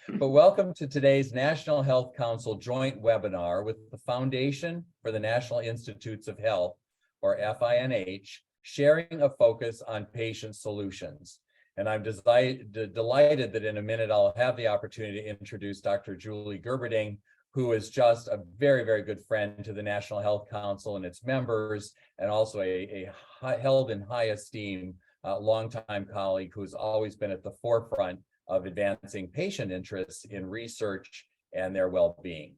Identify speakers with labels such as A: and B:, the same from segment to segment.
A: But welcome to today's National Health Council joint webinar with the Foundation for the National Institutes of Health, or FINH, sharing a focus on patient solutions. And I'm delighted that in a minute I'll have the opportunity to introduce Dr. Julie Gerberding, who is just a very, very good friend to the National Health Council and its members, and also held in high esteem, longtime colleague who has always been at the forefront of advancing patient interests in research and their well-being.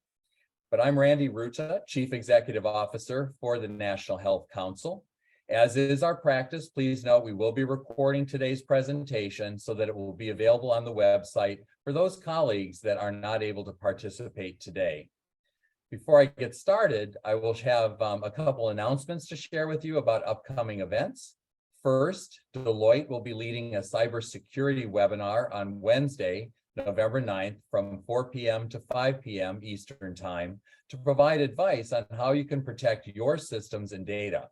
A: But I'm Randy Ruta, Chief Executive Officer for the National Health Council. As is our practice, please note we will be recording today's presentation so that it will be available on the website for those colleagues that are not able to participate today. Before I get started, I will have a couple announcements to share with you about upcoming events. First, Deloitte will be leading a cybersecurity webinar on Wednesday, November 9th from 4 p.m. to 5 p.m. Eastern Time to provide advice on how you can protect your systems and data.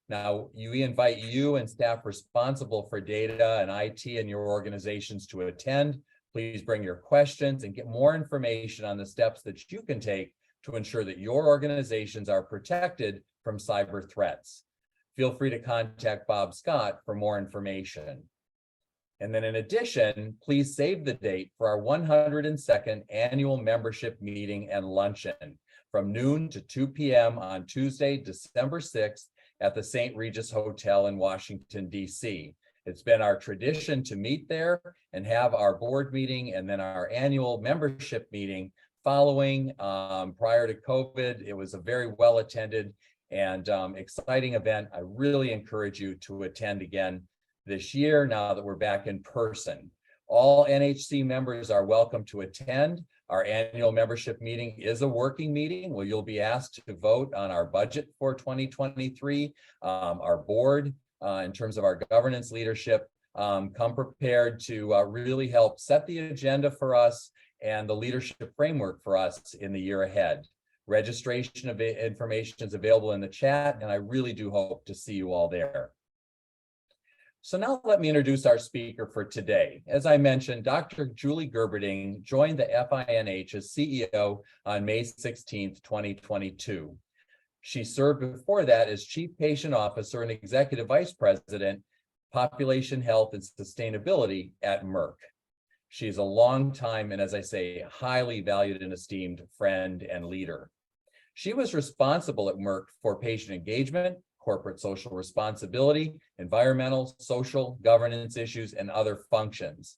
A: Now, we invite you and staff responsible for data and IT in your organizations to attend. Please bring your questions and get more information on the steps that you can take to ensure that your organizations are protected from cyber threats. Feel free to contact Bob Scott for more information. And then in addition, please save the date for our 102nd annual membership meeting and luncheon from noon to 2 p.m. on Tuesday, December 6th at the St. Regis Hotel in Washington, D.C. It's been our tradition to meet there and have our board meeting and then our annual membership meeting following. Prior to COVID, it was a very well attended and exciting event. I really encourage you to attend again this year now that we're back in person. All NHC members are welcome to attend. Our annual membership meeting is a working meeting where you'll be asked to vote on our budget for 2023, our board, in terms of our governance leadership. Come prepared to really help set the agenda for us and the leadership framework for us in the year ahead. Registration of information is available in the chat, and I really do hope to see you all there. So now let me introduce our speaker for today. As I mentioned, Dr. Julie Gerberding joined the FINH as CEO on May 16, 2022. She served before that as Chief Patient Officer and Executive Vice President, Population Health and Sustainability at Merck. She's a long-time and, as I say, highly valued and esteemed friend and leader. She was responsible at Merck for patient engagement, corporate social responsibility, environmental, social, governance issues, and other functions.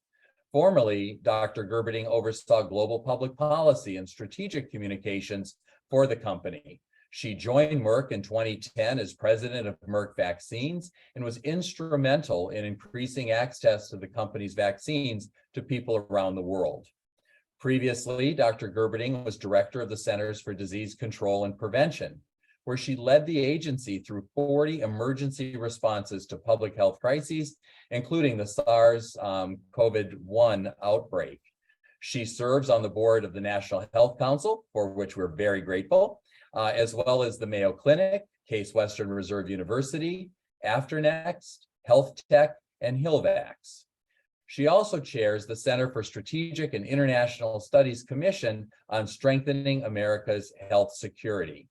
A: Formerly, Dr. Gerberding oversaw global public policy and strategic communications for the company. She joined Merck in 2010 as president of Merck Vaccines and was instrumental in increasing access to the company's vaccines to people around the world. Previously, Dr. Gerberding was director of the Centers for Disease Control and Prevention, where she led the agency through 40 emergency responses to public health crises, including the SARS-CoV-1 outbreak. She serves on the board of the National Health Council, for which we're very grateful, as well as the Mayo Clinic, Case Western Reserve University, Afternext, Health Tech, and HillVax. She also chairs the Center for Strategic and International Studies Commission on Strengthening America's Health Security.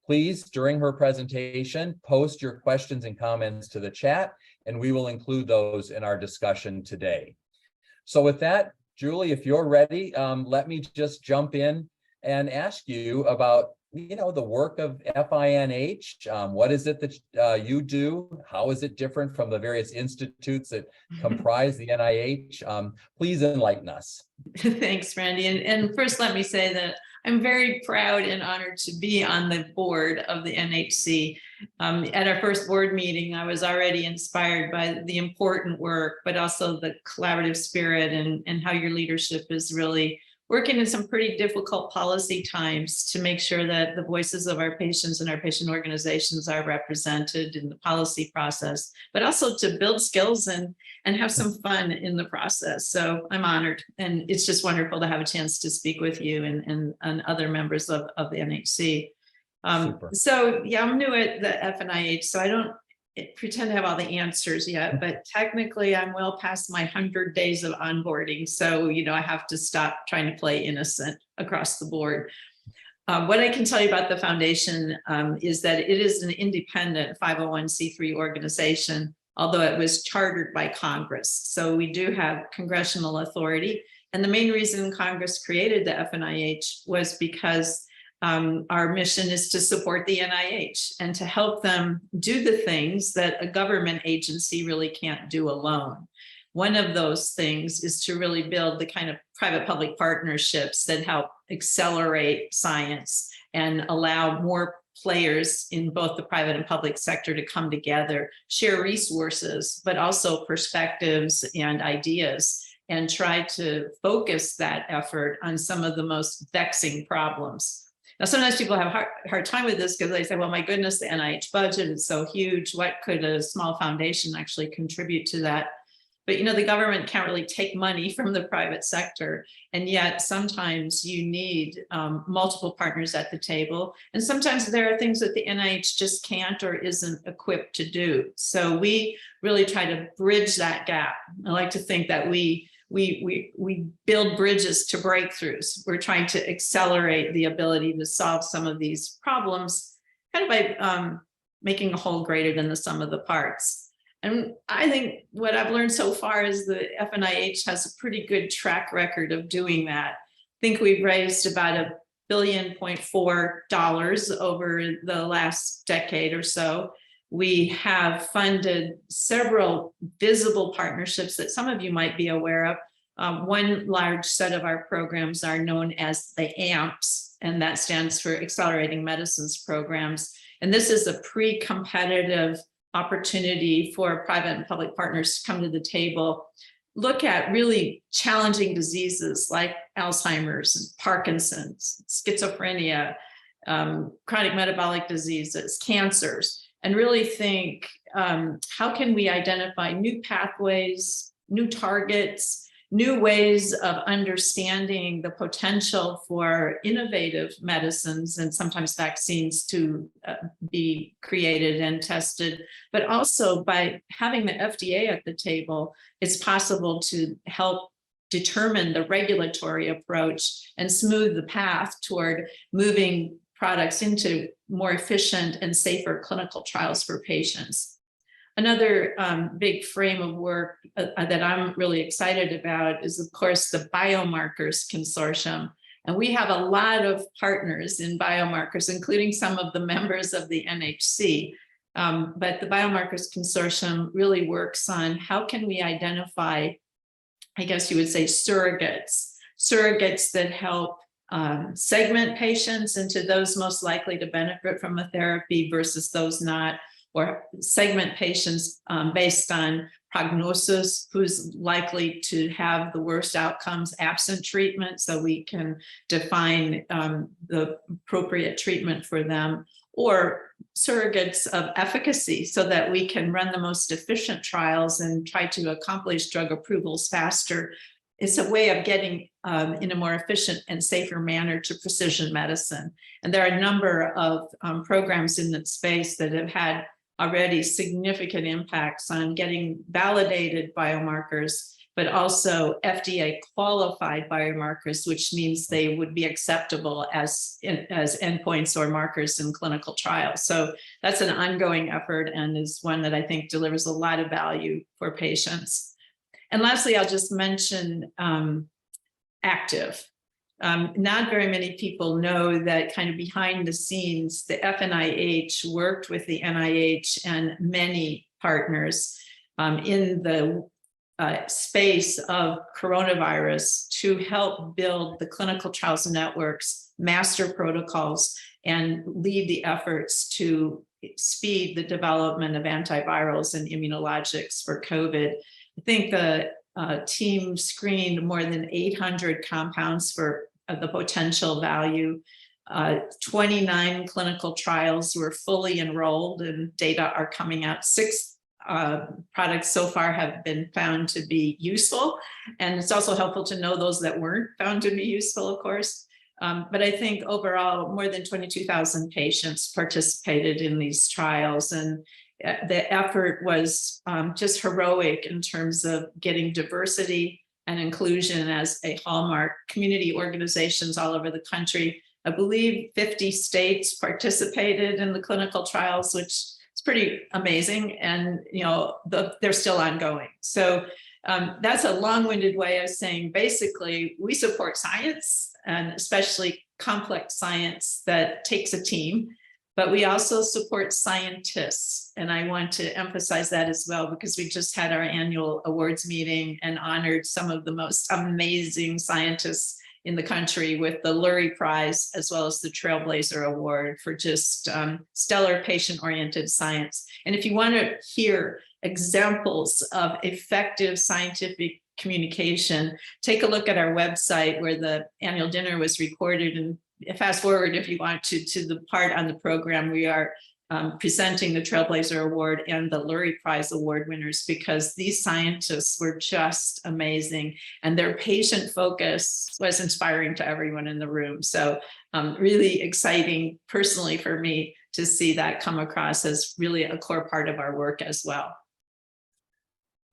A: Please, during her presentation, post your questions and comments to the chat, and we will include those in our discussion today. So with that, Julie, if you're ready, let me just jump in and ask you about the work of FINH. What is it that you do? How is it different from the various institutes that comprise the NIH? Please enlighten us.
B: Thanks, Randy. And first, let me say that I'm very proud and honored to be on the board of the NHC. At our first board meeting, I was already inspired by the important work, but also the collaborative spirit and how your leadership is really working in some pretty difficult policy times to make sure that the voices of our patients and our patient organizations are represented in the policy process, but also to build skills and have some fun in the process. So I'm honored, and it's just wonderful to have a chance to speak with you and other members of the NHC. So yeah, I'm new at the FNIH, so I don't pretend to have all the answers yet, but technically I'm well past my 100 days of onboarding. So, I have to stop trying to play innocent across the board. What I can tell you about the foundation is that it is an independent 501c3 organization, although it was chartered by Congress. So we do have congressional authority. And the main reason Congress created the FNIH was because our mission is to support the NIH and to help them do the things that a government agency really can't do alone. One of those things is to really build the kind of private-public partnerships that help accelerate science and allow more players in both the private and public sector to come together, share resources, but also perspectives and ideas, and try to focus that effort on some of the most vexing problems. Now, sometimes people have a hard time with this because they say, well, my goodness, the NIH budget is so huge. What could a small foundation actually contribute to that? But, the government can't really take money from the private sector. And yet sometimes you need multiple partners at the table. And sometimes there are things that the NIH just can't or isn't equipped to do. So we really try to bridge that gap. I like to think that we build bridges to breakthroughs. We're trying to accelerate the ability to solve some of these problems kind of by making a whole greater than the sum of the parts. And I think what I've learned so far is the FNIH has a pretty good track record of doing that. I think we've raised about $1.4 billion over the last decade or so. We have funded several visible partnerships that some of you might be aware of. One large set of our programs are known as the AMPS, and that stands for Accelerating Medicines Programs. And this is a pre-competitive opportunity for private and public partners to come to the table, look at really challenging diseases like Alzheimer's and Parkinson's, schizophrenia, chronic metabolic diseases, cancers, and really think, how can we identify new pathways, new targets, new ways of understanding the potential for innovative medicines and sometimes vaccines to be created and tested. But also by having the FDA at the table, it's possible to help determine the regulatory approach and smooth the path toward moving products into more efficient and safer clinical trials for patients. Another big frame of work that I'm really excited about is, of course, the Biomarkers Consortium. And we have a lot of partners in biomarkers, including some of the members of the NHC. But the Biomarkers Consortium really works on how can we identify, I guess you would say, surrogates that help segment patients into those most likely to benefit from a therapy versus those not, or segment patients based on prognosis, who's likely to have the worst outcomes absent treatment, so we can define the appropriate treatment for them, or surrogates of efficacy so that we can run the most efficient trials and try to accomplish drug approvals faster. It's a way of getting in a more efficient and safer manner to precision medicine. And there are a number of programs in that space that have had already significant impacts on getting validated biomarkers, but also FDA qualified biomarkers, which means they would be acceptable as endpoints or markers in clinical trials. So that's an ongoing effort and is one that I think delivers a lot of value for patients. And lastly, I'll just mention active. Not very many people know that kind of behind the scenes, the FNIH worked with the NIH and many partners in the space of coronavirus to help build the clinical trials networks, master protocols, and lead the efforts to speed the development of antivirals and immunologics for COVID. I think the team screened more than 800 compounds for the potential value. 29 clinical trials were fully enrolled and data are coming out. 6 products so far have been found to be useful. And it's also helpful to know those that weren't found to be useful, of course. But I think overall, more than 22,000 patients participated in these trials. And the effort was just heroic in terms of getting diversity and inclusion as a hallmark. Community organizations all over the country, I believe 50 states participated in the clinical trials, which is pretty amazing. And, you know, they're still ongoing. So that's a long-winded way of saying, basically, we support science, and especially complex science that takes a team, but we also support scientists. And I want to emphasize that as well, because we just had our annual awards meeting and honored some of the most amazing scientists in the country with the Lurie Prize, as well as the Trailblazer Award for just stellar patient-oriented science. And if you want to hear examples of effective scientific communication, take a look at our website where the annual dinner was recorded, and fast forward if you want to the part on the program. We are presenting the Trailblazer Award and the Lurie Prize Award winners, because these scientists were just amazing, and their patient focus was inspiring to everyone in the room. So really exciting personally for me to see that come across as really a core part of our work as well.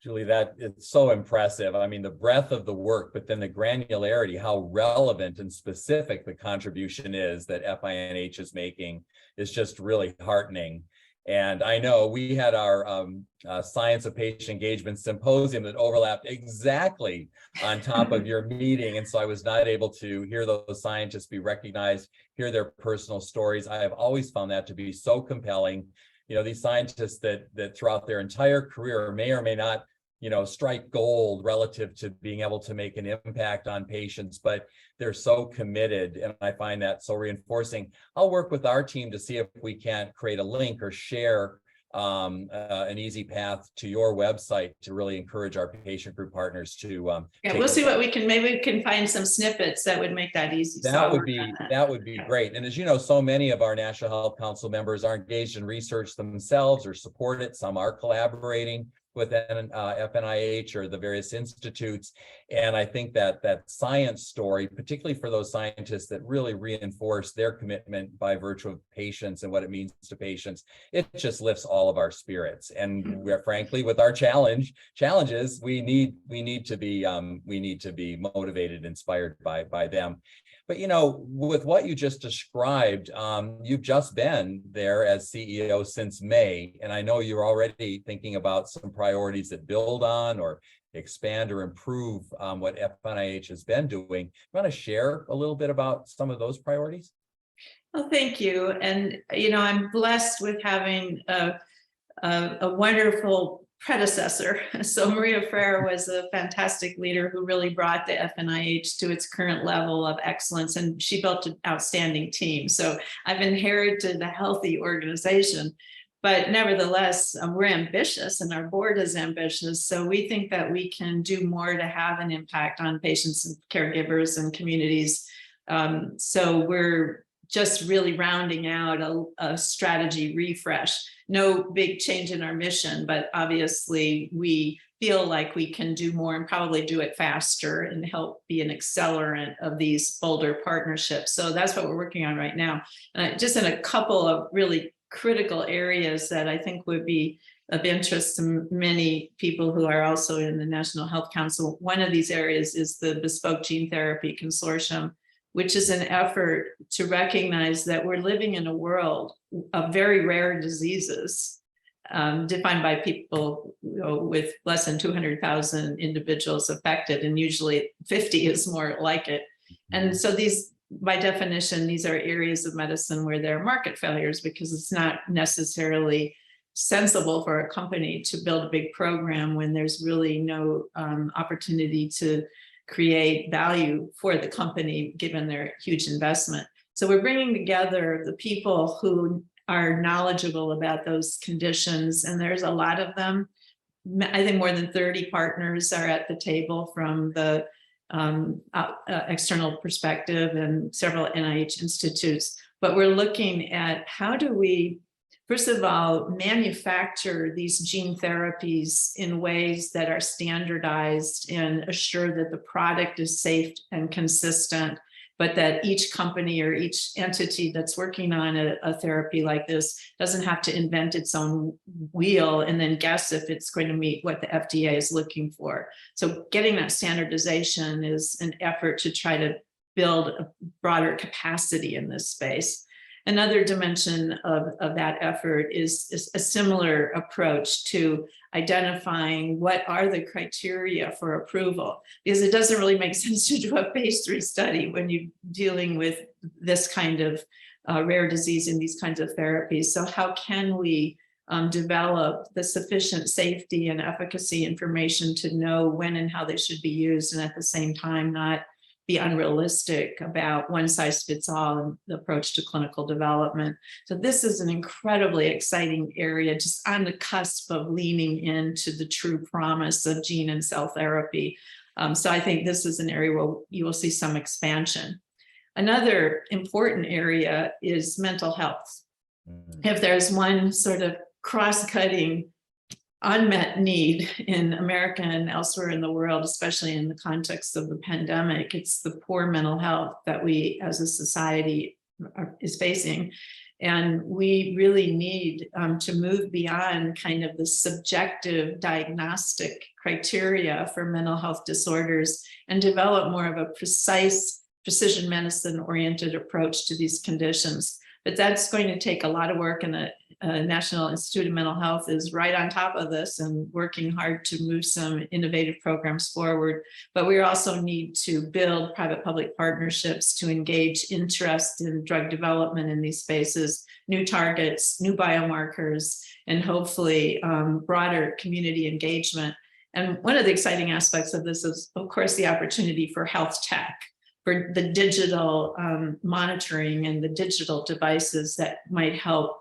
A: Julie, that it's so impressive. I mean, the breadth of the work, but then the granularity, how relevant and specific the contribution is that FNIH is making is just really heartening. And I know we had our Science of Patient Engagement Symposium that overlapped exactly on top of your meeting. And so I was not able to hear those scientists be recognized, hear their personal stories. I have always found that to be so compelling. You know, these scientists that throughout their entire career may or may not, you know, strike gold relative to being able to make an impact on patients, but they're so committed, and I find that so reinforcing. I'll work with our team to see if we can't create a link or share an easy path to your website to really encourage our patient group partners to
B: yeah, we'll see what we can, maybe we can find some snippets that would make that easy.
A: That would be great. And as you know, so many of our National Health Council members are engaged in research themselves or support it. Some are collaborating with FNIH or the various institutes. And I think that science story, particularly for those scientists that really reinforce their commitment by virtue of patients and what it means to patients, it just lifts all of our spirits. And we're frankly, with our challenges, we need to be motivated, inspired by them. But, you know, with what you just described, you've just been there as CEO since May, and I know you're already thinking about some priorities that build on or expand or improve what FNIH has been doing. You want to share a little bit about some of those priorities?
B: Well, thank you. And, you know, I'm blessed with having a wonderful predecessor. So Maria Freire was a fantastic leader who really brought the FNIH to its current level of excellence, and she built an outstanding team. So I've inherited a healthy organization, but nevertheless, we're ambitious and our board is ambitious. So we think that we can do more to have an impact on patients and caregivers and communities. So we're just really rounding out a strategy refresh. No big change in our mission, but obviously we feel like we can do more and probably do it faster and help be an accelerant of these bolder partnerships. So that's what we're working on right now. And just in a couple of really critical areas that I think would be of interest to many people who are also in the National Health Council. One of these areas is the Bespoke Gene Therapy Consortium, which is an effort to recognize that we're living in a world of very rare diseases, defined by people, you know, with less than 200,000 individuals affected, and usually 50 is more like it. And so these, by definition, these are areas of medicine where there are market failures, because it's not necessarily sensible for a company to build a big program when there's really no opportunity to create value for the company given their huge investment. So we're bringing together the people who are knowledgeable about those conditions, and there's a lot of them. I think more than 30 partners are at the table from the external perspective and several NIH institutes. But we're looking at how do we, first of all, manufacture these gene therapies in ways that are standardized and assure that the product is safe and consistent, but that each company or each entity that's working on a therapy like this doesn't have to invent its own wheel and then guess if it's going to meet what the FDA is looking for. So getting that standardization is an effort to try to build a broader capacity in this space. Another dimension of that effort is a similar approach to identifying what are the criteria for approval, because it doesn't really make sense to do a phase 3 study when you're dealing with this kind of rare disease and these kinds of therapies. So how can we develop the sufficient safety and efficacy information to know when and how they should be used, and at the same time not be unrealistic about one size fits all in the approach to clinical development. So this is an incredibly exciting area, just on the cusp of leaning into the true promise of gene and cell therapy. So I think this is an area where you will see some expansion. Another important area is mental health. If there's one sort of cross-cutting unmet need in America and elsewhere in the world, especially in the context of the pandemic, it's the poor mental health that we as a society is facing. And we really need to move beyond kind of the subjective diagnostic criteria for mental health disorders and develop more of a precise precision medicine oriented approach to these conditions. But that's going to take a lot of work, and the National Institute of Mental Health is right on top of this and working hard to move some innovative programs forward. But we also need to build private-public partnerships to engage interest in drug development in these spaces, new targets, new biomarkers, and hopefully broader community engagement. And one of the exciting aspects of this is, of course, the opportunity for health tech, for the digital monitoring and the digital devices that might help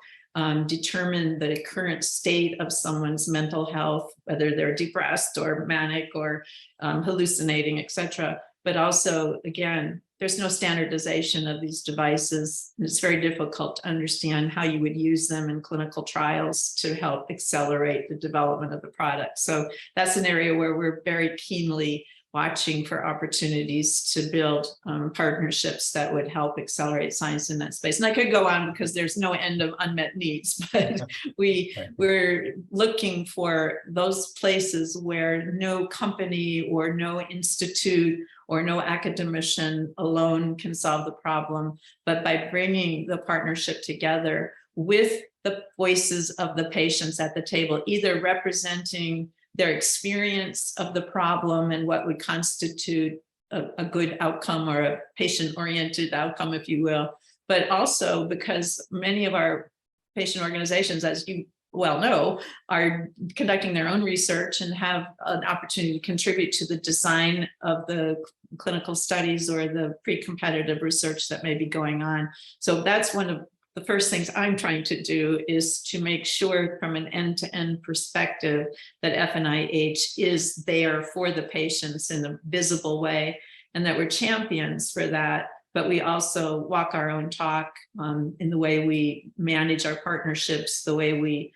B: determine the current state of someone's mental health, whether they're depressed or manic or hallucinating, et cetera. But also, again, there's no standardization of these devices. And it's very difficult to understand how you would use them in clinical trials to help accelerate the development of the product. So that's an area where we're very keenly watching for opportunities to build partnerships that would help accelerate science in that space. And I could go on because there's no end of unmet needs, but we're looking for those places where no company or no institute or no academician alone can solve the problem, but by bringing the partnership together with the voices of the patients at the table, either representing their experience of the problem and what would constitute a good outcome or a patient-oriented outcome, if you will. But also because many of our patient organizations, as you well know, are conducting their own research and have an opportunity to contribute to the design of the clinical studies or the pre-competitive research that may be going on. So that's one of the first things I'm trying to do, is to make sure from an end-to-end perspective that FNIH is there for the patients in a visible way, and that we're champions for that. But we also walk our own talk in the way we manage our partnerships, the way we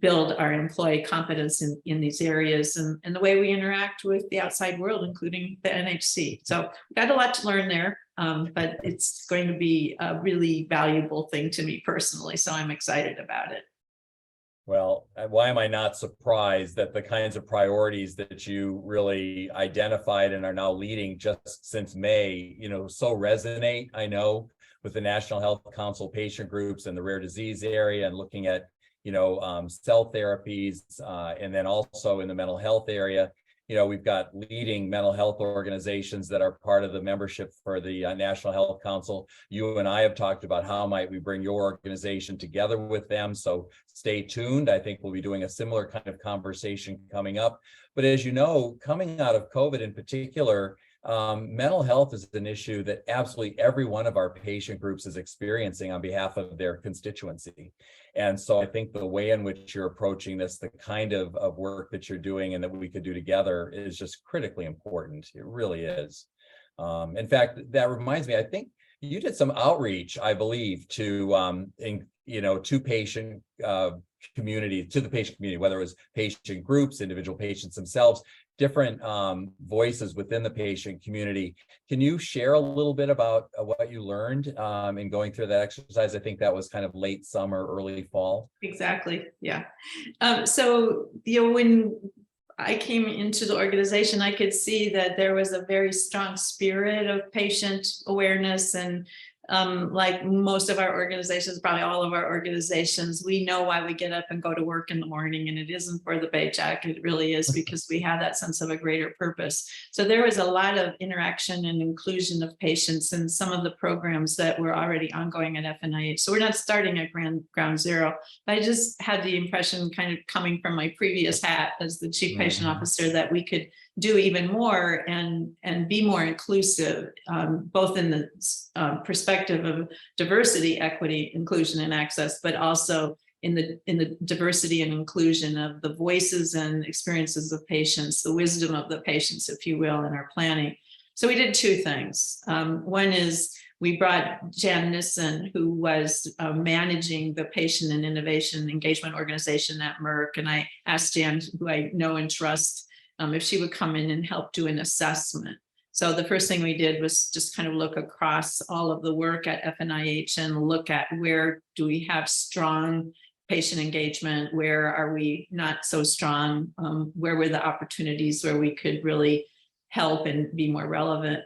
B: build our employee competence in these areas, and the way we interact with the outside world, including the NHC. So we've got a lot to learn there, but it's going to be a really valuable thing to me personally. So I'm excited about it.
A: Well, why am I not surprised that the kinds of priorities that you really identified and are now leading just since May, so resonate, I know, with the National Health Council patient groups in the rare disease area, and looking at cell therapies, and then also in the mental health area. We've got leading mental health organizations that are part of the membership for the National Health Council. You and I have talked about how might we bring your organization together with them. So stay tuned. I think we'll be doing a similar kind of conversation coming up. But as you know, coming out of COVID in particular, mental health is an issue that absolutely every one of our patient groups is experiencing on behalf of their constituency. And so I think the way in which you're approaching this, the kind of work that you're doing and that we could do together, is just critically important. It really is. In fact, that reminds me, I think you did some outreach, I believe, to to patient community, to the patient community, whether it was patient groups, individual patients themselves, different voices within the patient community. Can you share a little bit about what you learned in going through that exercise? I think that was kind of late summer, early fall.
B: Exactly. Yeah. So, when I came into the organization, I could see that there was a very strong spirit of patient awareness. And like most of our organizations, probably all of our organizations, we know why we get up and go to work in the morning, and it isn't for the paycheck. It really is because we have that sense of a greater purpose. So there was a lot of interaction and inclusion of patients in some of the programs that were already ongoing at FNIH. So we're not starting at ground zero. I just had the impression, kind of coming from my previous hat as the chief patient officer, that we could do even more and be more inclusive, both in the perspective of diversity, equity, inclusion, and access, but also in the diversity and inclusion of the voices and experiences of patients, the wisdom of the patients, if you will, in our planning. So we did two things. One is we brought Jan Nissen, who was managing the patient and innovation engagement organization at Merck, and I asked Jan, who I know and trust, if she would come in and help do an assessment. So the first thing we did was just kind of look across all of the work at FNIH and look at where do we have strong patient engagement, where are we not so strong, where were the opportunities where we could really help and be more relevant.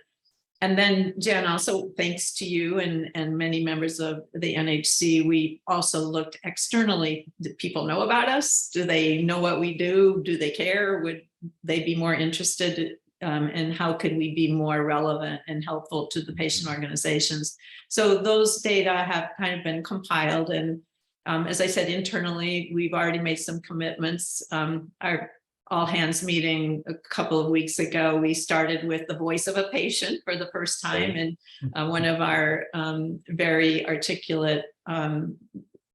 B: And then, Jan, also thanks to you and many members of the NHC, we also looked externally. Do people know about us? Do they know what we do? Do they care? Would they be more interested? And how could we be more relevant and helpful to the patient organizations? So those data have kind of been compiled. And as I said, internally, we've already made some commitments. Our all hands meeting a couple of weeks ago, we started with the voice of a patient for the first time. And one of our very articulate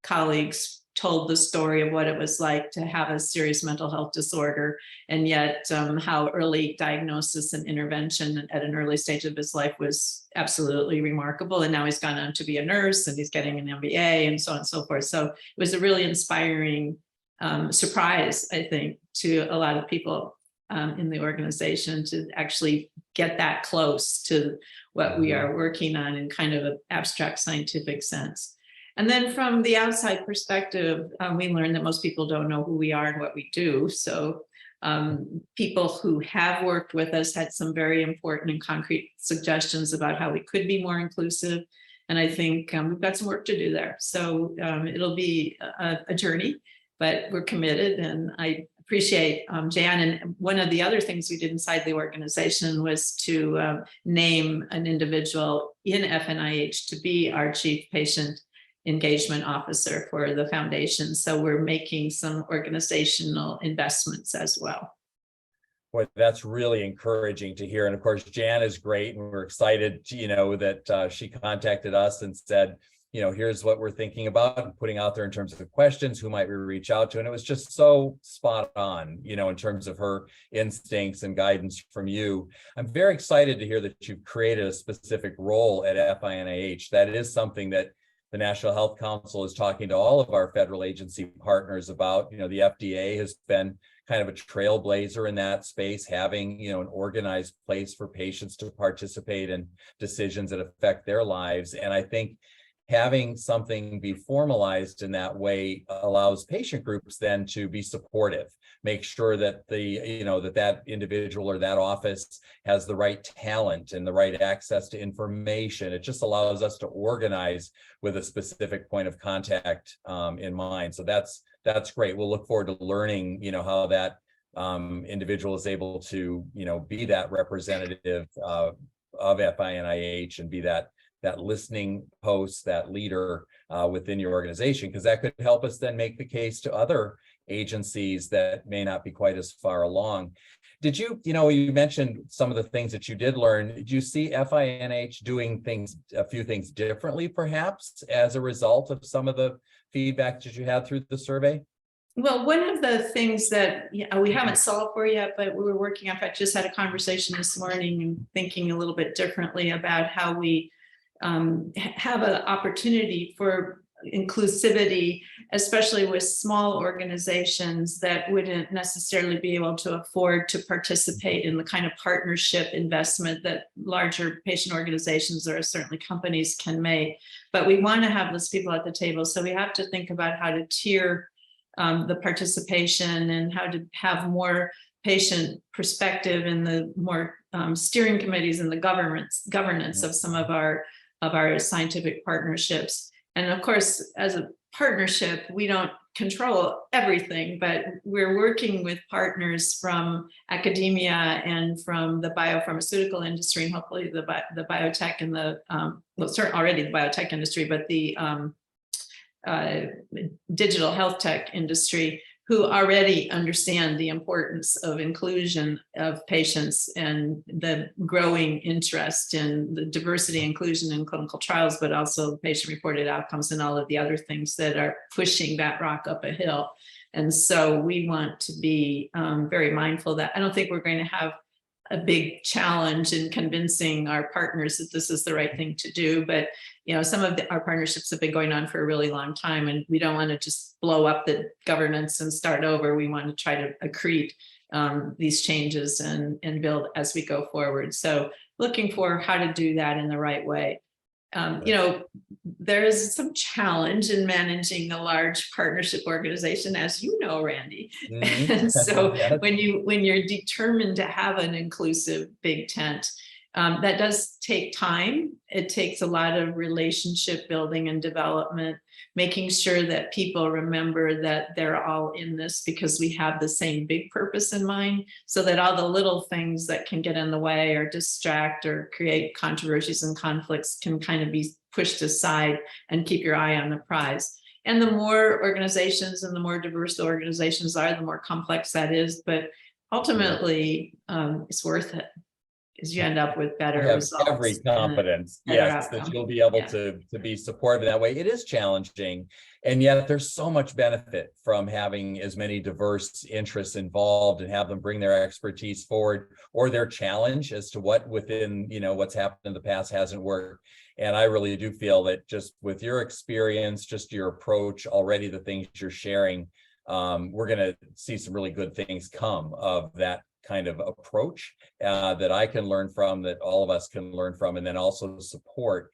B: colleagues told the story of what it was like to have a serious mental health disorder, and yet how early diagnosis and intervention at an early stage of his life was absolutely remarkable. And now he's gone on to be a nurse, and he's getting an MBA, and so on and so forth. So it was a really inspiring surprise, I think, to a lot of people in the organization to actually get that close to what we are working on in kind of an abstract scientific sense. And then from the outside perspective, we learned that most people don't know who we are and what we do. So people who have worked with us had some very important and concrete suggestions about how we could be more inclusive. And I think we've got some work to do there. So it'll be a journey, but we're committed. And I appreciate Jan. And one of the other things we did inside the organization was to name an individual in FNIH to be our chief patient engagement officer for the foundation. So we're making some organizational investments as well.
A: Boy, that's really encouraging to hear. And of course, Jan is great. And we're excited, that she contacted us and said, here's what we're thinking about and putting out there in terms of questions, who might we reach out to? And it was just so spot on, in terms of her instincts and guidance from you. I'm very excited to hear that you've created a specific role at FNIH. That is something that the National Health Council is talking to all of our federal agency partners about. The FDA has been kind of a trailblazer in that space, having, an organized place for patients to participate in decisions that affect their lives. And I think having something be formalized in that way allows patient groups then to be supportive, make sure that that individual or that office has the right talent and the right access to information. It just allows us to organize with a specific point of contact in mind. So that's great. We'll look forward to learning, how that individual is able to, be that representative of FNIH and be that listening post, that leader within your organization, because that could help us then make the case to other agencies that may not be quite as far along. Did you, you mentioned some of the things that you did learn. Did you see FNIH doing a few things differently, perhaps, as a result of some of the feedback that you had through the survey?
B: Well, one of the things that we haven't solved for yet, but we were working on, I just had a conversation this morning and thinking a little bit differently about how we have an opportunity for inclusivity, especially with small organizations that wouldn't necessarily be able to afford to participate in the kind of partnership investment that larger patient organizations or certainly companies can make. But we want to have those people at the table. So we have to think about how to tier the participation and how to have more patient perspective in the more steering committees and the governance of some of our scientific partnerships. And of course, as a partnership, we don't control everything, but we're working with partners from academia and from the biopharmaceutical industry, and hopefully the biotech and the, well, certainly already the biotech industry, but the digital health tech industry, who already understand the importance of inclusion of patients and the growing interest in the diversity inclusion in clinical trials, but also patient-reported outcomes and all of the other things that are pushing that rock up a hill. And so we want to be very mindful that I don't think we're going to have a big challenge in convincing our partners that this is the right thing to do. But, you know, some of our partnerships have been going on for a really long time, and we don't want to just blow up the governance and start over. We want to try to accrete these changes and build as we go forward. So looking for how to do that in the right way. You know, there is some challenge in managing a large partnership organization, as you know, Randy.
A: Mhm.
B: And so
A: Yes.
B: when you're determined to have an inclusive big tent, that does take time. It takes a lot of relationship building and development, making sure that people remember that they're all in this because we have the same big purpose in mind, so that all the little things that can get in the way or distract or create controversies and conflicts can kind of be pushed aside and keep your eye on the prize. And the more organizations and the more diverse the organizations are, the more complex that is. But ultimately, it's worth it, because you end up with better
A: I have
B: results.
A: every confidence,
B: better
A: yes, that
B: outcome.
A: you'll be able
B: Yeah.
A: to be supported that way. It is challenging, and yet there's so much benefit from having as many diverse interests involved and have them bring their expertise forward or their challenge as to what within, you know, what's happened in the past hasn't worked. And I really do feel that just with your experience, just your approach already, the things you're sharing, we're going to see some really good things come of that kind of approach that I can learn from, that all of us can learn from, and then also support.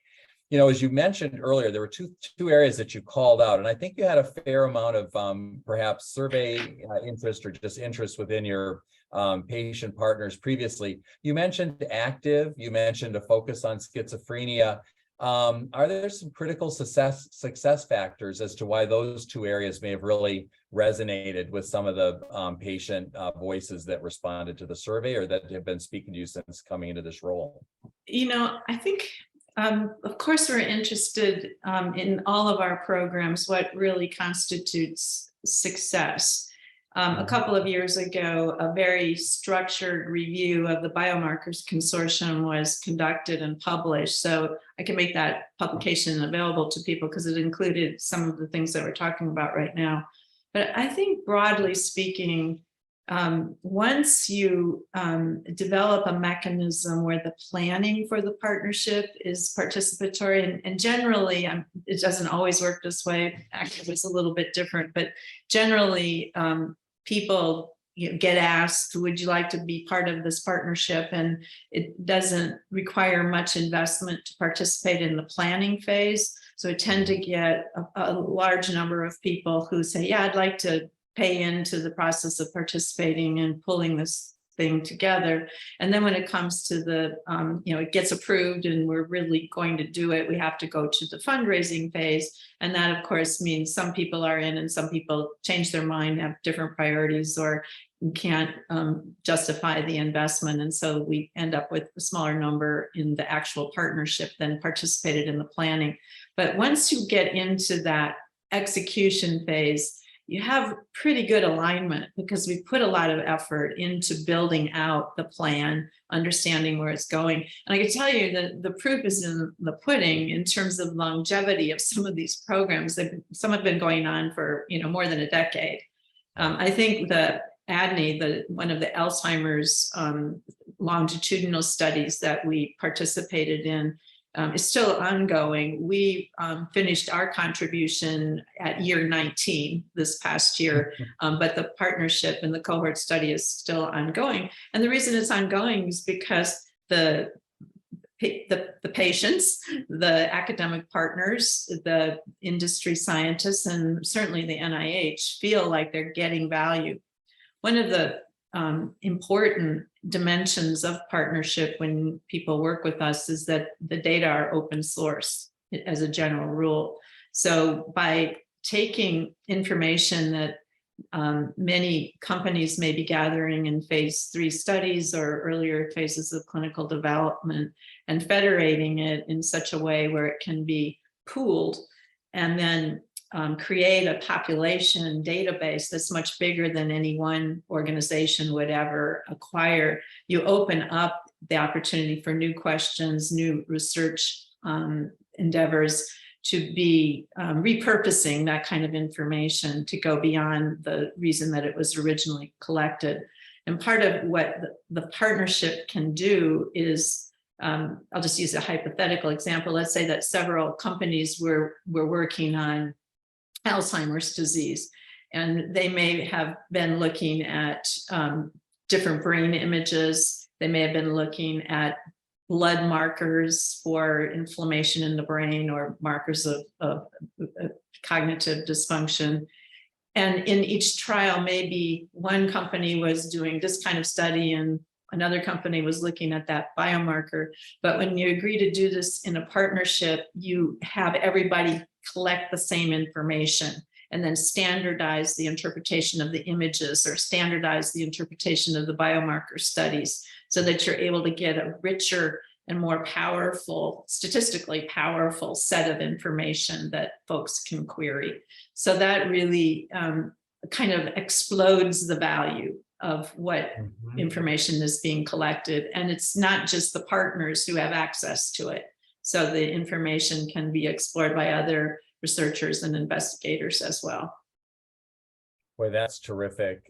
A: You know, as you mentioned earlier, there were two areas that you called out, and I think you had a fair amount of perhaps survey interest or just interest within your patient partners previously. You mentioned active, you mentioned a focus on schizophrenia. Are there some critical success factors as to why those two areas may have really resonated with some of the patient voices that responded to the survey or that have been speaking to you since coming into this role?
B: You know, I think, of course, we're interested in all of our programs, what really constitutes success. A couple of years ago, a very structured review of the biomarkers consortium was conducted and published. So I can make that publication available to people because it included some of the things that we're talking about right now. But I think broadly speaking, once you develop a mechanism where the planning for the partnership is participatory, and generally it doesn't always work this way, actually it's a little bit different, but generally people get asked, would you like to be part of this partnership? And it doesn't require much investment to participate in the planning phase. So I tend to get a large number of people who say, yeah, I'd like to pay into the process of participating and pulling this thing together. And then when it comes to the, you know, it gets approved and we're really going to do it, we have to go to the fundraising phase. And that, of course, means some people are in and some people change their mind, have different priorities, or can't justify the investment. And so we end up with a smaller number in the actual partnership than participated in the planning. But once you get into that execution phase, you have pretty good alignment because we put a lot of effort into building out the plan, understanding where it's going. And I can tell you that the proof is in the pudding in terms of longevity of some of these programs. Some have been going on for, you know, more than a decade. I think the ADNI, one of the Alzheimer's longitudinal studies that we participated in, is still ongoing. We finished our contribution at year 19 this past year, but the partnership and the cohort study is still ongoing. And the reason it's ongoing is because the patients, the academic partners, the industry scientists, and certainly the NIH feel like they're getting value. One of the important dimensions of partnership when people work with us is that the data are open source as a general rule. So by taking information that many companies may be gathering in phase 3 studies or earlier phases of clinical development and federating it in such a way where it can be pooled and then create a population database that's much bigger than any one organization would ever acquire, you open up the opportunity for new questions, new research endeavors to be repurposing that kind of information to go beyond the reason that it was originally collected. And part of what the partnership can do is, I'll just use a hypothetical example. Let's say that several companies were working on Alzheimer's disease, and they may have been looking at different brain images. They may have been looking at blood markers for inflammation in the brain or markers of cognitive dysfunction. And in each trial, maybe one company was doing this kind of study and another company was looking at that biomarker. But when you agree to do this in a partnership, you have everybody collect the same information and then standardize the interpretation of the images or standardize the interpretation of the biomarker studies so that you're able to get a richer and more powerful, statistically powerful set of information that folks can query. So that really kind of explodes the value of what information is being collected. And it's not just the partners who have access to it. So the information can be explored by other researchers and investigators as well.
A: Boy, that's terrific.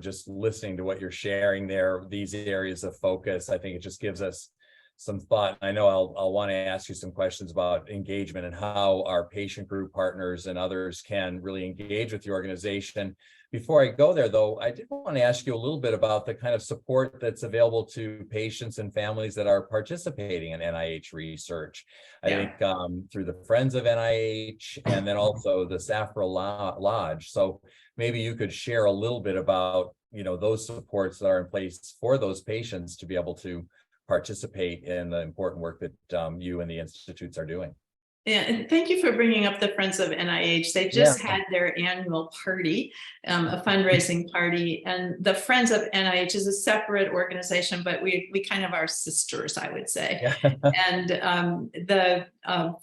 A: Just listening to what you're sharing there, these areas of focus, I think it just gives us some thought. I know I'll want to ask you some questions about engagement and how our patient group partners and others can really engage with the organization. Before I go there, though, I did want to ask you a little bit about the kind of support that's available to patients and families that are participating in NIH research. I think through the Friends of NIH and then also the SAFRA Lodge. So maybe you could share a little bit about, those supports that are in place for those patients to be able to participate in the important work that you and the institutes are doing.
B: Yeah, and thank you for bringing up the Friends of NIH. They just had their annual party, a fundraising party, and the Friends of NIH is a separate organization, but we kind of are sisters, I would say. And the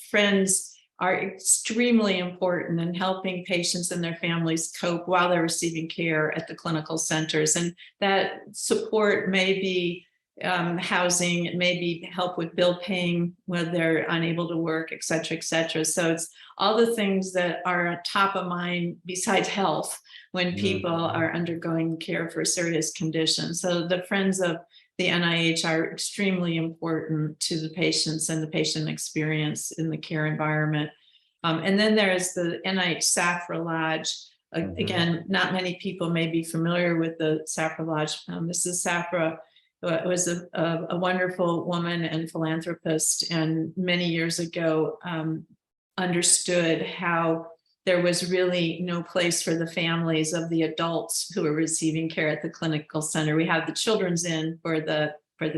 B: Friends are extremely important in helping patients and their families cope while they're receiving care at the clinical centers. And that support may be housing, it may be help with bill paying when they're unable to work, et cetera, et cetera. So it's all the things that are top of mind besides health when people are undergoing care for serious conditions. So the Friends of the NIH are extremely important to the patients and the patient experience in the care environment. And then there's the NIH SAFRA Lodge. Again, not many people may be familiar with the SAFRA Lodge. Mrs. SAFRA was a wonderful woman and philanthropist, and many years ago understood how there was really no place for the families of the adults who were receiving care at the clinical center. We have the Children's Inn for the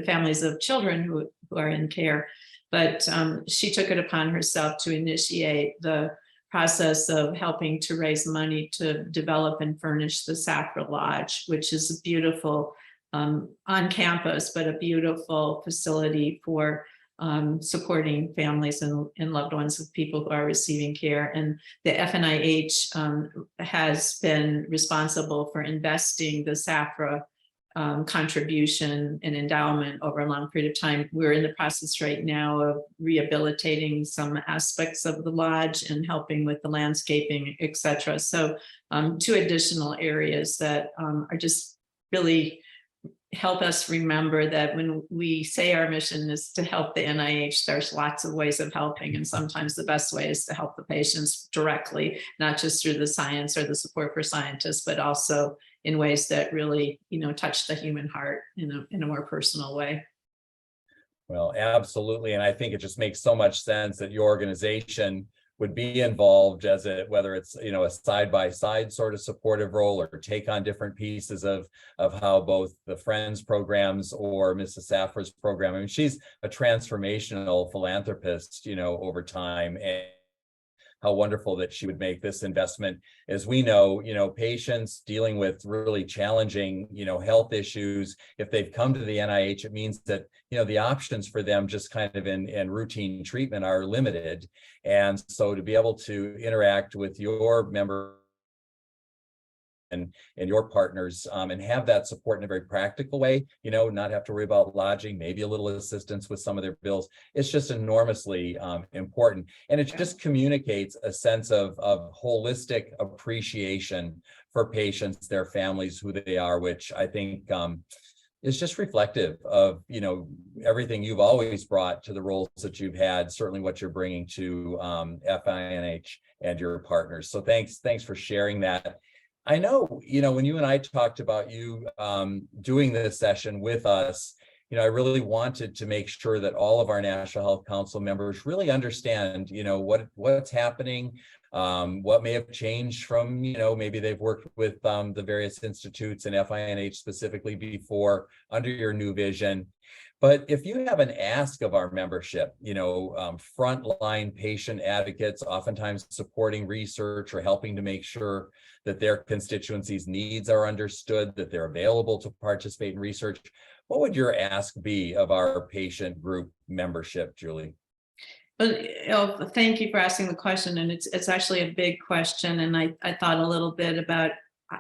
B: families of children who are in care, but she took it upon herself to initiate the process of helping to raise money to develop and furnish the SAFRA Lodge, which is a beautiful on campus, but a beautiful facility for supporting families and loved ones of people who are receiving care. And the FNIH has been responsible for investing the SAFRA contribution and endowment over a long period of time. We're in the process right now of rehabilitating some aspects of the lodge and helping with the landscaping, et cetera. So 2 additional areas that are just really help us remember that when we say our mission is to help the NIH, there's lots of ways of helping. And sometimes the best way is to help the patients directly, not just through the science or the support for scientists, but also in ways that really, touch the human heart in a more personal way.
A: Well, absolutely. And I think it just makes so much sense that your organization would be involved as whether it's, a side-by-side sort of supportive role, or take on different pieces of how both the Friends programs or Mrs. Safra's program. I mean, she's a transformational philanthropist, over time, and how wonderful that she would make this investment. As we know, patients dealing with really challenging, health issues, if they've come to the NIH, it means that, the options for them just kind of in routine treatment are limited. And so to be able to interact with your member and your partners, and have that support in a very practical way, not have to worry about lodging, maybe a little assistance with some of their bills. It's just enormously important. And it just communicates a sense of holistic appreciation for patients, their families, who they are, which I think is just reflective of, everything you've always brought to the roles that you've had, certainly what you're bringing to FNIH and your partners. So thanks for sharing that. I know, when you and I talked about you doing this session with us, I really wanted to make sure that all of our National Health Council members really understand, what's happening, what may have changed from, maybe they've worked with the various institutes and FNIH specifically before under your new vision. But if you have an ask of our membership, frontline patient advocates, oftentimes supporting research or helping to make sure that their constituencies' needs are understood, that they're available to participate in research, what would your ask be of our patient group membership, Julie?
B: Well, thank you for asking the question. And it's actually a big question. And I thought a little bit about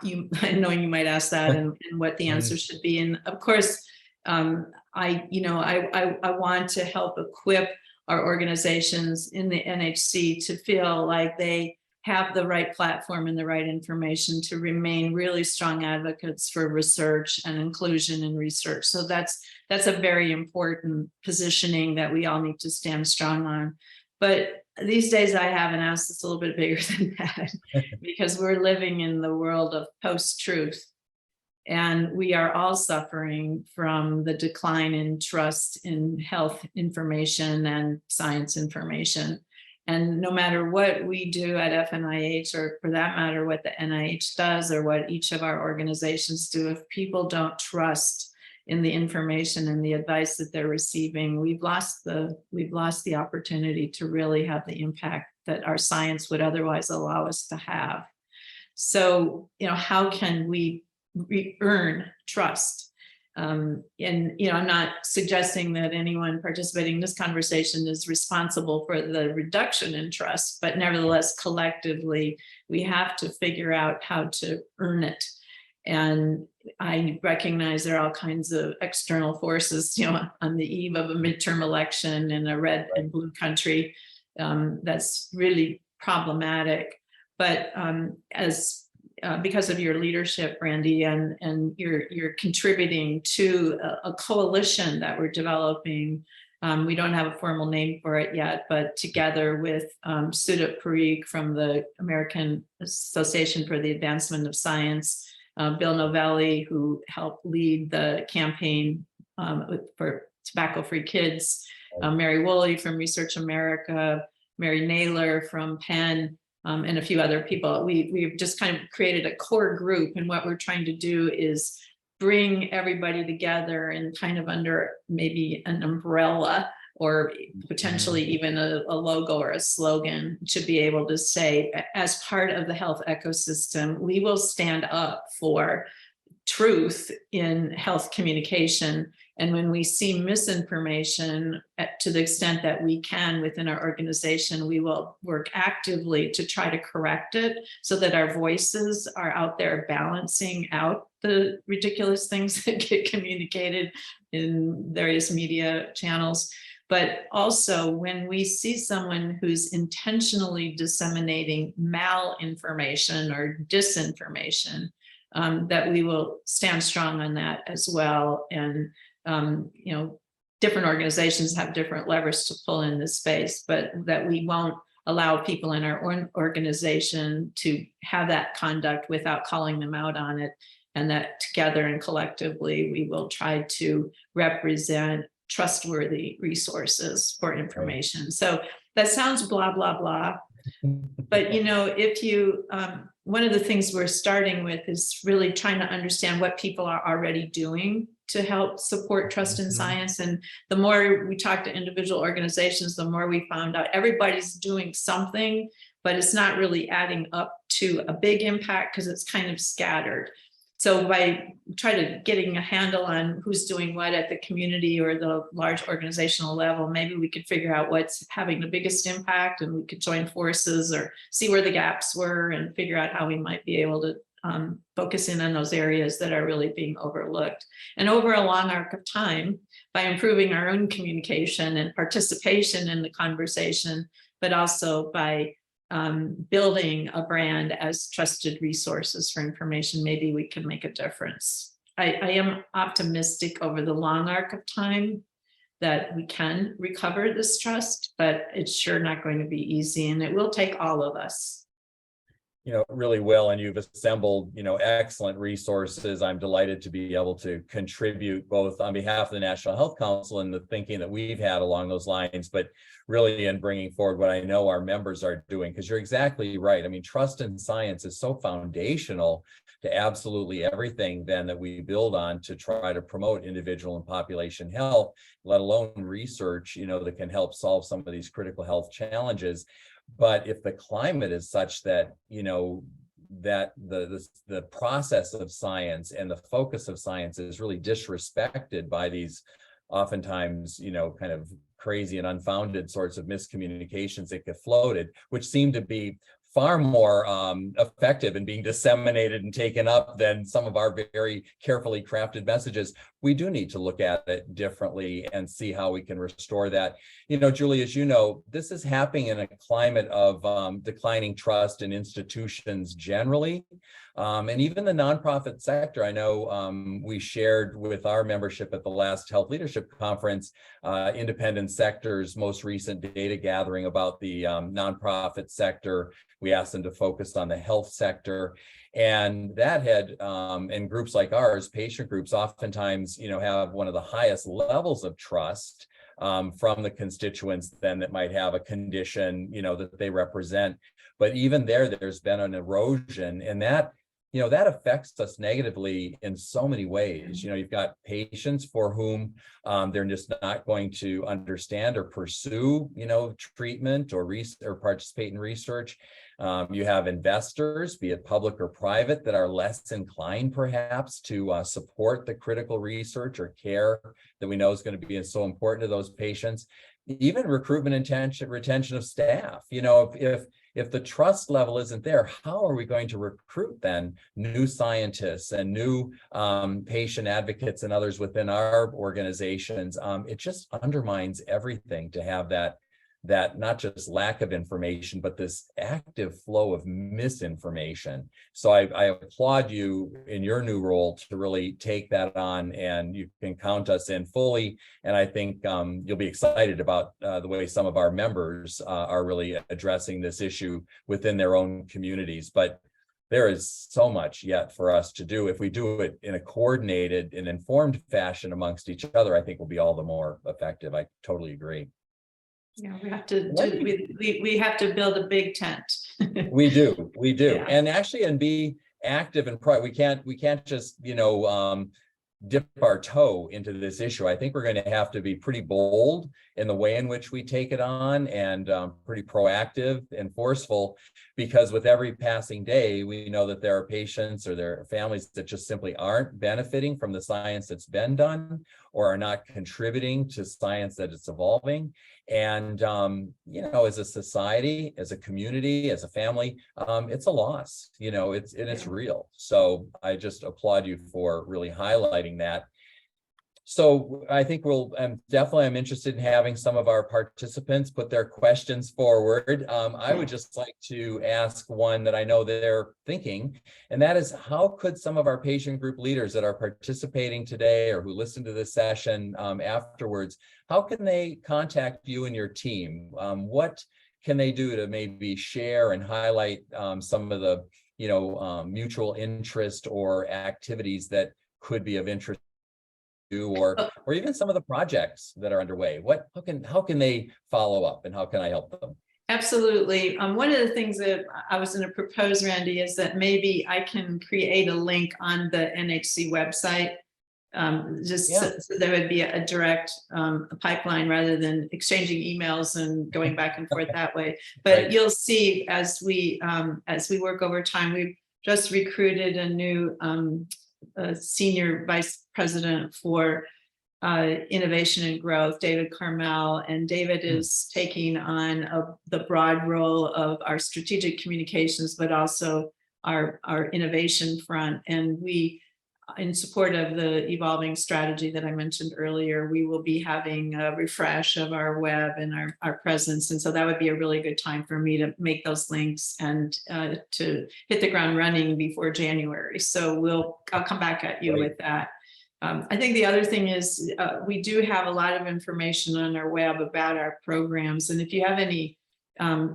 B: you, knowing you might ask that and what the answer should be. And of course, I want to help equip our organizations in the NHC to feel like they have the right platform and the right information to remain really strong advocates for research and inclusion in research. So that's a very important positioning that we all need to stand strong on. But these days I have an ask that's a little bit bigger than that, because we're living in the world of post-truth. And we are all suffering from the decline in trust in health information and science information. And no matter what we do at FNIH, or for that matter, what the NIH does, or what each of our organizations do, if people don't trust in the information and the advice that they're receiving, we've lost the opportunity to really have the impact that our science would otherwise allow us to have. So, how can we earn trust? And, I'm not suggesting that anyone participating in this conversation is responsible for the reduction in trust, but nevertheless, collectively, we have to figure out how to earn it. And I recognize there are all kinds of external forces, on the eve of a midterm election in a red and blue country, that's really problematic. But because of your leadership, Randy, and you're contributing to a coalition that we're developing. We don't have a formal name for it yet, but together with Sudip Parikh from the American Association for the Advancement of Science, Bill Novelli, who helped lead the campaign for tobacco-free kids, Mary Woolley from Research America, Mary Naylor from Penn, and a few other people. We've just kind of created a core group, and what we're trying to do is bring everybody together and kind of under maybe an umbrella, or potentially even a logo or a slogan, to be able to say, as part of the health ecosystem, we will stand up for truth in health communication. And when we see misinformation, to the extent that we can within our organization, we will work actively to try to correct it, so that our voices are out there balancing out the ridiculous things that get communicated in various media channels. But also, when we see someone who's intentionally disseminating malinformation or disinformation, that we will stand strong on that as well. And, different organizations have different levers to pull in this space, but that we won't allow people in our own organization to have that conduct without calling them out on it. And that together and collectively, we will try to represent trustworthy resources for information. So that sounds blah, blah, blah. But, if you, one of the things we're starting with is really trying to understand what people are already doing to help support trust in science. And the more we talk to individual organizations, the more we found out everybody's doing something, but it's not really adding up to a big impact because it's kind of scattered. So by getting a handle on who's doing what at the community or the large organizational level, maybe we could figure out what's having the biggest impact, and we could join forces or see where the gaps were and figure out how we might be able to focus in on those areas that are really being overlooked. And over a long arc of time, by improving our own communication and participation in the conversation, but also by building a brand as trusted resources for information, maybe we can make a difference. I am optimistic over the long arc of time that we can recover this trust, but it's sure not going to be easy, and it will take all of us.
A: Really will. And you've assembled, excellent resources. I'm delighted to be able to contribute both on behalf of the National Health Council and the thinking that we've had along those lines, but really in bringing forward what I know our members are doing, because you're exactly right. I mean, trust in science is so foundational to absolutely everything then that we build on to try to promote individual and population health, let alone research, that can help solve some of these critical health challenges. But if the climate is such that, that the process of science and the focus of science is really disrespected by these oftentimes, kind of crazy and unfounded sorts of miscommunications that get floated, which seem to be far more effective in being disseminated and taken up than some of our very carefully crafted messages. We do need to look at it differently and see how we can restore that. Julie, as you know, this is happening in a climate of declining trust in institutions generally. And even the nonprofit sector. I know we shared with our membership at the last Health Leadership Conference, independent sector's most recent data gathering about the nonprofit sector. We asked them to focus on the health sector. And that had, and groups like ours, patient groups, oftentimes, have one of the highest levels of trust from the constituents then that might have a condition, that they represent. But even there's been an erosion, and that affects us negatively in so many ways. You've got patients for whom they're just not going to understand or pursue, treatment or participate in research. You have investors, be it public or private, that are less inclined perhaps to support the critical research or care that we know is going to be so important to those patients. Even recruitment and retention of staff. If the trust level isn't there, how are we going to recruit then new scientists and new patient advocates and others within our organizations? It just undermines everything to have that not just lack of information, but this active flow of misinformation. So I applaud you in your new role to really take that on, and you can count us in fully. And I think you'll be excited about the way some of our members are really addressing this issue within their own communities. But there is so much yet for us to do. If we do it in a coordinated and informed fashion amongst each other, I think we'll be all the more effective. I totally agree.
B: Yeah, we have to we have to build a big tent.
A: We do,
B: Yeah.
A: and actually, and be active and we can't just dip our toe into this issue. I think we're going to have to be pretty bold in the way in which we take it on, and pretty proactive and forceful, because with every passing day, we know that there are patients or there are families that just simply aren't benefiting from the science that's been done, or are not contributing to science that is evolving. And, as a society, as a community, as a family, it's a loss, it's real. So I just applaud you for really highlighting that. So I think I'm interested in having some of our participants put their questions forward. I would just like to ask one that I know they're thinking, and that is, how could some of our patient group leaders that are participating today or who listen to this session afterwards, how can they contact you and your team? What can they do to maybe share and highlight some of the mutual interest or activities that could be of interest or even some of the projects that are underway? How can they follow up, and how can I help them?
B: Absolutely. One of the things that I was going to propose, Randy, is that maybe I can create a link on the NHC website. So there would be a direct pipeline rather than exchanging emails and going back and forth that way. But
A: Right.
B: You'll see as we work over time, we've just recruited a new senior vice president for innovation and growth, David Carmel, and David is taking on the broad role of our strategic communications, but also our innovation front. And we, in support of the evolving strategy that I mentioned earlier, we will be having a refresh of our web and our presence. And so that would be a really good time for me to make those links and to hit the ground running before January. So I'll come back at you with that. I think the other thing is we do have a lot of information on our web about our programs. And if you have any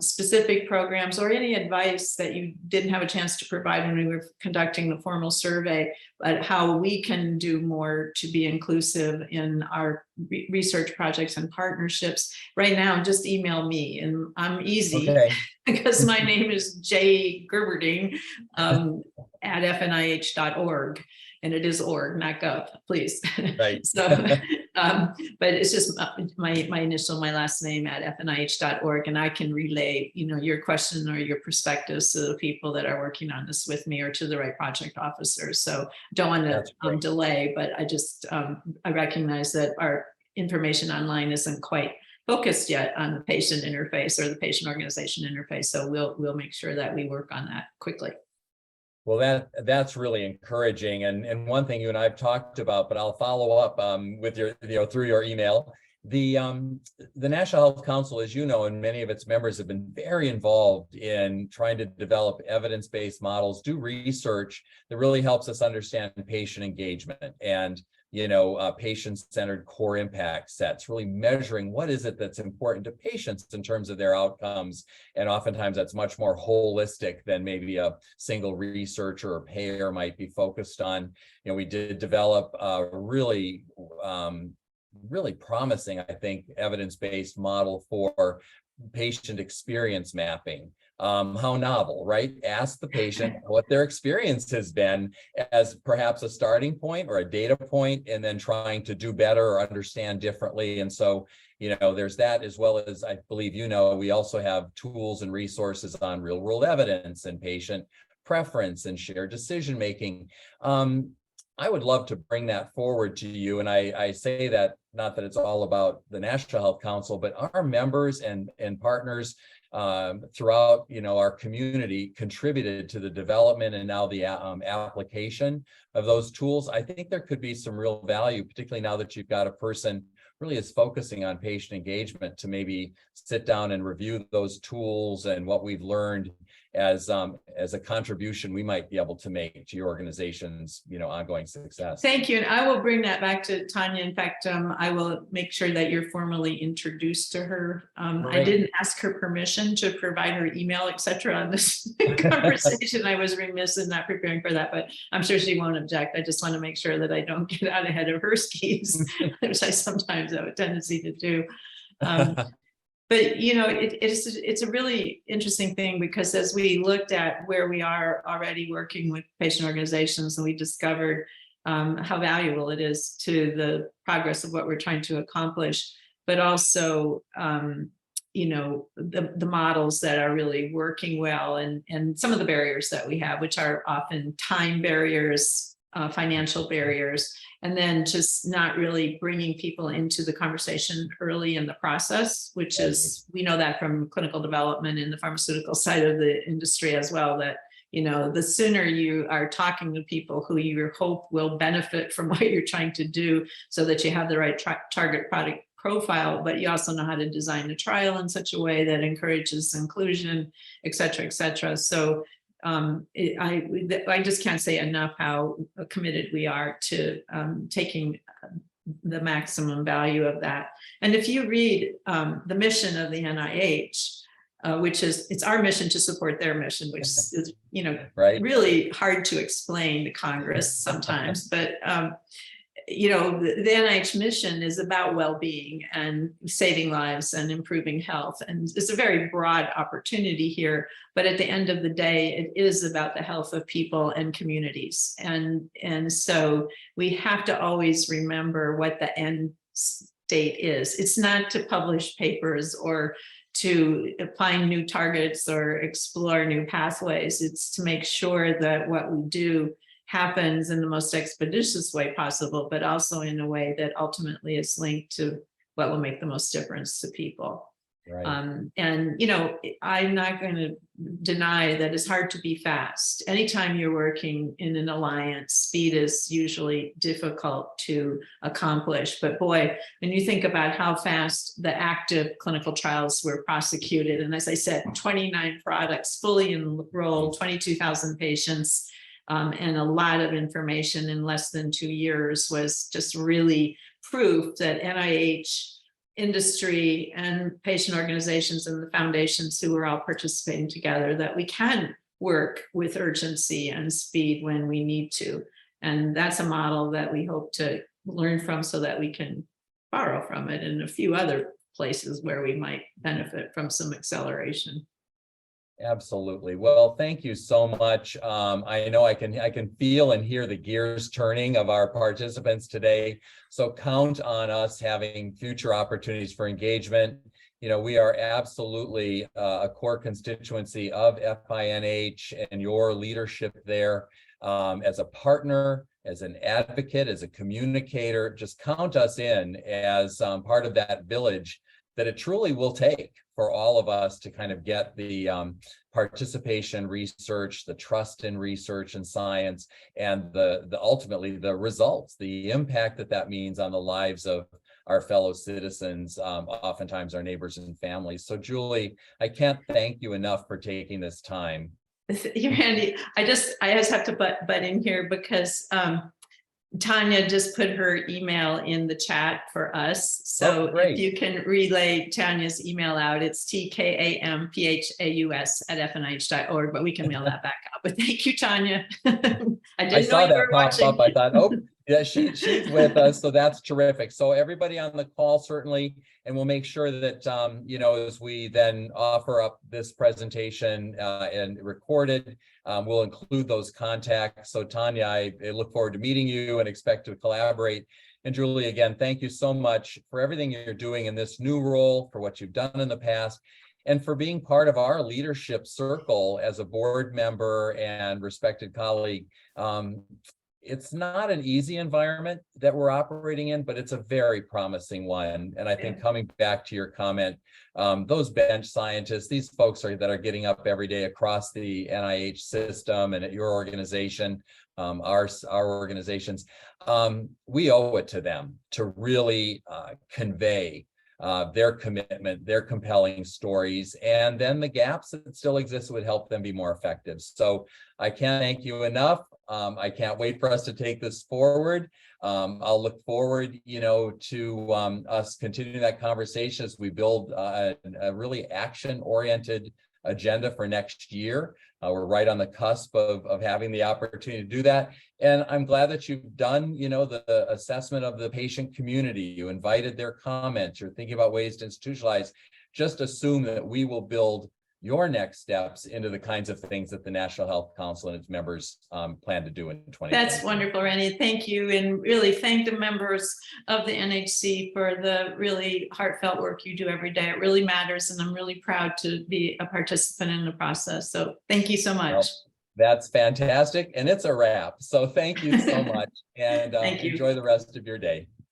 B: specific programs or any advice that you didn't have a chance to provide when we were conducting the formal survey, but how we can do more to be inclusive in our research projects and partnerships, right now, just email me, and I'm easy because my name is J. Gerberding at FNIH.org. And it is org, not gov, please.
A: Right.
B: So, but it's just my initial, my last name at FNIH.org, and I can relay, your question or your perspectives to the people that are working on this with me or to the right project officers. So don't want to delay, but I just I recognize that our information online isn't quite focused yet on the patient interface or the patient organization interface. So we'll make sure that we work on that quickly.
A: Well, that's really encouraging. And one thing you and I've talked about, but I'll follow up with your, through your email. The National Health Council, as you know, and many of its members have been very involved in trying to develop evidence-based models, do research that really helps us understand patient engagement and patient-centered core impact sets, really measuring what is it that's important to patients in terms of their outcomes. And oftentimes that's much more holistic than maybe a single researcher or payer might be focused on. We did develop a really promising, I think, evidence-based model for patient experience mapping. How novel, right? Ask the patient what their experience has been as perhaps a starting point or a data point, and then trying to do better or understand differently. And so, there's that, as well as, I believe, we also have tools and resources on real world evidence and patient preference and shared decision making. I would love to bring that forward to you. And I say that not that it's all about the National Health Council, but our members and partners throughout, our community contributed to the development and now the application of those tools. I think there could be some real value, particularly now that you've got a person really is focusing on patient engagement, to maybe sit down and review those tools and what we've learned as a contribution we might be able to make to your organization's ongoing success.
B: Thank you, and I will bring that back to Tanya. In fact, I will make sure that you're formally introduced to her. I didn't ask her permission to provide her email, etc. on this conversation. I was remiss in not preparing for that, but I'm sure she won't object. I just want to make sure that I don't get out ahead of her skis, which I sometimes have a tendency to do. But it's a really interesting thing, because as we looked at where we are already working with patient organizations, and we discovered how valuable it is to the progress of what we're trying to accomplish, but also the models that are really working well, and some of the barriers that we have, which are often time barriers, financial barriers, and then just not really bringing people into the conversation early in the process, which is, we know that from clinical development in the pharmaceutical side of the industry as well, that the sooner you are talking to people who you hope will benefit from what you're trying to do, so that you have the right target product profile, but you also know how to design a trial in such a way that encourages inclusion, et cetera, et cetera. So I just can't say enough how committed we are to taking the maximum value of that. And if you read the mission of the NIH, which is, it's our mission to support their mission, which is,
A: Right.
B: really hard to explain to Congress sometimes, but the NIH mission is about well-being and saving lives and improving health. And it's a very broad opportunity here, but at the end of the day, it is about the health of people and communities. And so we have to always remember what the end state is. It's not to publish papers or to find new targets or explore new pathways. It's to make sure that what we do happens in the most expeditious way possible, but also in a way that ultimately is linked to what will make the most difference to people.
A: Right.
B: And I'm not going to deny that it's hard to be fast. Anytime you're working in an alliance, speed is usually difficult to accomplish. But boy, when you think about how fast the active clinical trials were prosecuted, and as I said, 29 products fully enrolled, 22,000 patients, and a lot of information in less than 2 years, was just really proof that NIH, industry, and patient organizations and the foundations who are all participating together, that we can work with urgency and speed when we need to. And that's a model that we hope to learn from, so that we can borrow from it in a few other places where we might benefit from some acceleration.
A: Absolutely. Well, thank you so much. I know I can feel and hear the gears turning of our participants today. So count on us having future opportunities for engagement. We are absolutely a core constituency of FINH and your leadership there, as a partner, as an advocate, as a communicator. Just count us in as part of that village that it truly will take for all of us to kind of get the participation research, the trust in research and science, and the ultimately the results, the impact that means on the lives of our fellow citizens, oftentimes our neighbors and families. So Julie, I can't thank you enough for taking this time.
B: Randy, I just have to butt in here because Tanya just put her email in the chat for us. So if you can relay Tanya's email out, it's tkamphaus@fnih.org, but we can mail that back out. But thank you, Tanya. I saw that pop up.
A: I thought, oh, yeah, she's with us. So that's terrific. So everybody on the call, certainly, and we'll make sure that, as we then offer up this presentation and record it, we'll include those contacts. So Tanya, I look forward to meeting you and expect to collaborate. And Julie, again, thank you so much for everything you're doing in this new role, for what you've done in the past, and for being part of our leadership circle as a board member and respected colleague. It's not an easy environment that we're operating in, but it's a very promising one. And I think coming back to your comment, those bench scientists, these folks that are getting up every day across the NIH system and at your organization, our organizations, we owe it to them to really convey their commitment, their compelling stories, and then the gaps that still exist would help them be more effective. So I can't thank you enough. I can't wait for us to take this forward. I'll look forward, to us continuing that conversation as we build a really action-oriented agenda for next year. We're right on the cusp of having the opportunity to do that. And I'm glad that you've done, the assessment of the patient community. You invited their comments. You're thinking about ways to institutionalize. Just assume that we will build your next steps into the kinds of things that the National Health Council and its members plan to do in 2020.
B: That's wonderful, Randy. Thank you. And really thank the members of the NHC for the really heartfelt work you do every day. It really matters. And I'm really proud to be a participant in the process. So thank you so much.
A: Well, that's fantastic. And it's a wrap. So thank you so much. And enjoy the rest of your day.